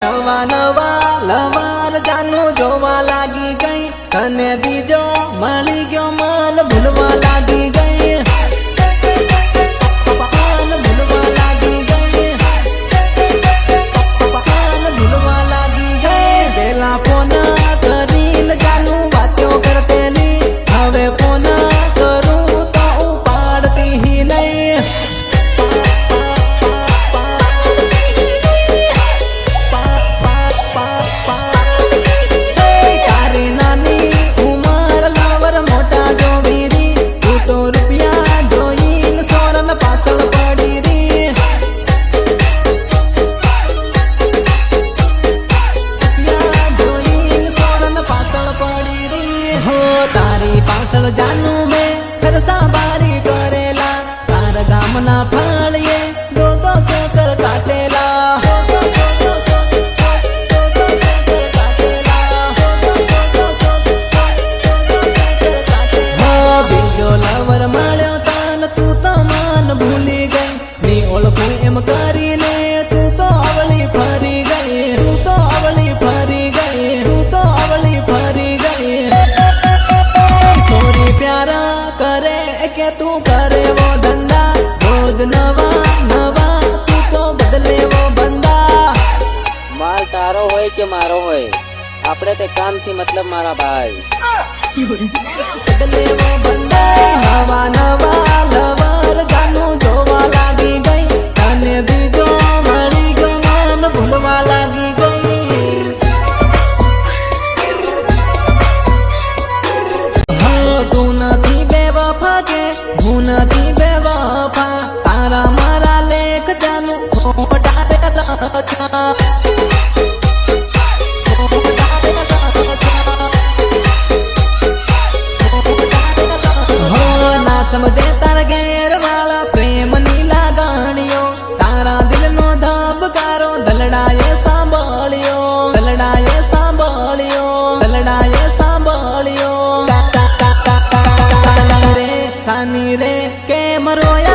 નવા નવા લવાર જાનું જોવા લાગી ગઈ તને બીજો મળી ગયો મન ભૂલવા લાગી ગઈ ભૂલવા લાગી ગઈ ભૂલવા લાગી ગઈ પેલા ફોન કરીને જાનું વાતો કરતેલી હવે ફોન કરું તો ઉપાડતી નહીં જાનું મેં ખરસા બારી કરેલા તાર ગામના ફાળીએ દો સકર કાટેલા બીજો લવર મળ્યો તાન તું તો મન ભૂલી ગઈ ની ઓળખું એમ કરીને તું તો અવળી ફરી ગઈ તું તો અવળી ફરી ગઈ તું તો અવળી ફરી ગઈ प्यारा करे के तू करे वो धंधा रोज नवा नवा तू तो बदले वो बंदा माल तारो होय के मारो होय आपड़े ते काम थी मतलब मारा भाई बदले वो बंदा नवा नवा लवर जाનું જોવા લાગી ગઈ તને બીજો મળી ગયો મન ભૂલવા લાગી ગઈ હું નથી બેવફા તારા મારા લેખ જાનું ખોટા દેલા ના સમજે તારા ઘેર વાળા પ્રેમની લાગણીઓ તારા દિલનો ધબકારો દલડાએ સાંભળ્યો દલડાએ સાંભળ્યો દલડાએ સાંભળ્યો સાની રે કેમ રોયા